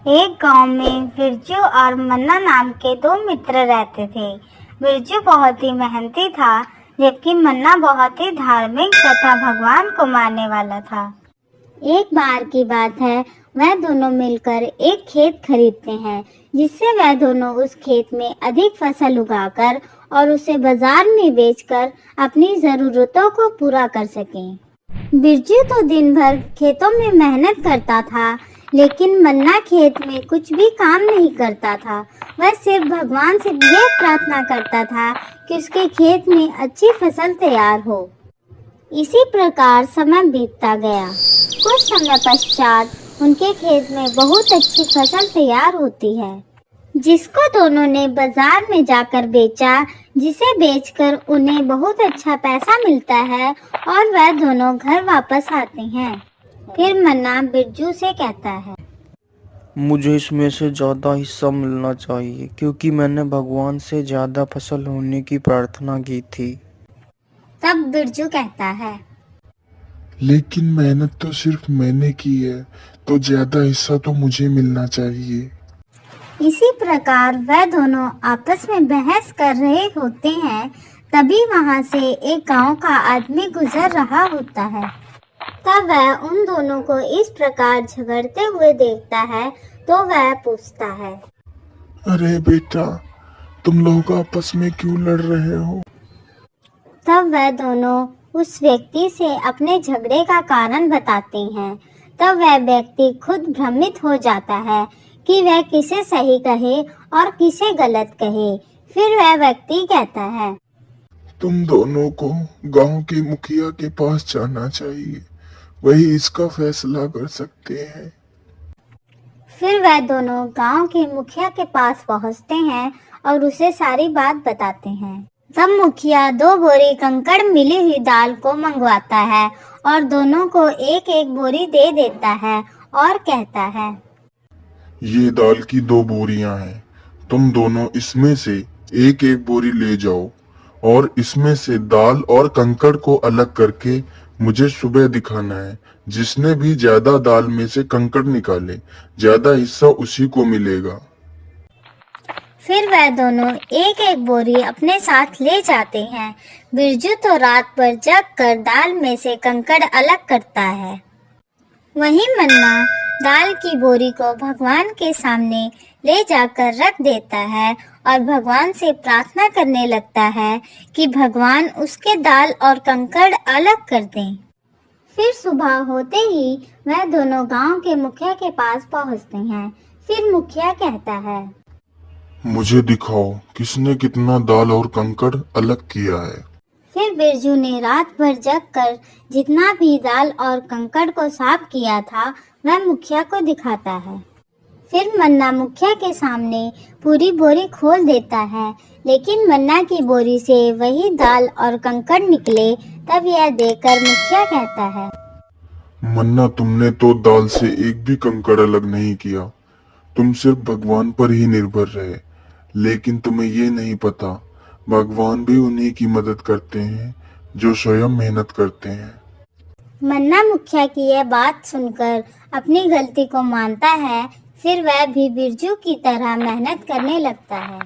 एक गांव में बिरजू और मन्ना नाम के दो मित्र रहते थे। बिरजू बहुत ही मेहनती था, जबकि मन्ना बहुत ही धार्मिक तथा भगवान को मानने वाला था। एक बार की बात है, वह दोनों मिलकर एक खेत खरीदते हैं, जिससे वह दोनों उस खेत में अधिक फसल उगाकर और उसे बाजार में बेचकर अपनी जरूरतों को पूरा कर सकें। बिरजू तो दिन भर खेतों में मेहनत करता था, लेकिन मन्ना खेत में कुछ भी काम नहीं करता था। वह सिर्फ भगवान से यह प्रार्थना करता था कि उसके खेत में अच्छी फसल तैयार हो। इसी प्रकार समय बीतता गया। कुछ समय पश्चात उनके खेत में बहुत अच्छी फसल तैयार होती है, जिसको दोनों ने बाजार में जाकर बेचा, जिसे बेचकर उन्हें बहुत अच्छा पैसा मिलता है और वह दोनों घर वापस आते हैं। फिर मन्ना बिरजू से कहता है, मुझे इसमें से ज्यादा हिस्सा मिलना चाहिए, क्योंकि मैंने भगवान से ज्यादा फसल होने की प्रार्थना की थी। तब बिरजू कहता है, लेकिन मेहनत तो सिर्फ मैंने की है, तो ज्यादा हिस्सा तो मुझे मिलना चाहिए। इसी प्रकार वह दोनों आपस में बहस कर रहे होते हैं। तभी वहां से एक गांव का आदमी गुजर रहा होता है। तब वह उन दोनों को इस प्रकार झगड़ते हुए देखता है, तो वह पूछता है, अरे बेटा, तुम लोग आपस में क्यों लड़ रहे हो? तब वह दोनों उस व्यक्ति से अपने झगड़े का कारण बताते हैं। तब वह व्यक्ति खुद भ्रमित हो जाता है कि वह किसे सही कहे और किसे गलत कहे। फिर वह व्यक्ति कहता है, तुम दोनों को गांव के मुखिया के पास जाना चाहिए, वही इसका फैसला कर सकते हैं। फिर वह दोनों गांव के मुखिया के पास पहुंचते हैं और उसे सारी बात बताते हैं। तब मुखिया 2 बोरी कंकड़ मिली हुई दाल को मंगवाता है और दोनों को एक एक बोरी दे देता है और कहता है, ये दाल की 2 बोरियां हैं, तुम दोनों इसमें से एक एक बोरी ले जाओ और इसमें से दाल और कंकड़ को अलग करके मुझे सुबह दिखाना है। जिसने भी ज्यादा दाल में से कंकड़ निकाले, ज्यादा हिस्सा उसी को मिलेगा। फिर वह दोनों एक एक बोरी अपने साथ ले जाते हैं। बिरजू तो रात भर जग कर दाल में से कंकड़ अलग करता है। वहीं मन्ना दाल की बोरी को भगवान के सामने ले जाकर रख देता है और भगवान से प्रार्थना करने लगता है कि भगवान उसके दाल और कंकड़ अलग कर दें। फिर सुबह होते ही वह दोनों गांव के मुखिया के पास पहुंचते हैं। फिर मुखिया कहता है, मुझे दिखाओ किसने कितना दाल और कंकड़ अलग किया है। फिर बिरजू ने रात भर जग कर जितना भी दाल और कंकड़ को साफ किया था, वह मुखिया को दिखाता है। फिर मन्ना मुखिया के सामने पूरी बोरी खोल देता है, लेकिन मन्ना की बोरी से वही दाल और कंकड़ निकले। तब यह देखकर मुखिया कहता है, मन्ना, तुमने तो दाल से एक भी कंकड़ अलग नहीं किया, तुम सिर्फ भगवान पर ही निर्भर रहे। लेकिन तुम्हें ये नहीं पता, भगवान भी उन्हीं की मदद करते हैं जो स्वयं मेहनत करते हैं। मन्ना मुखिया की यह बात सुनकर अपनी गलती को मानता है। फिर वह भी बिरजू की तरह मेहनत करने लगता है।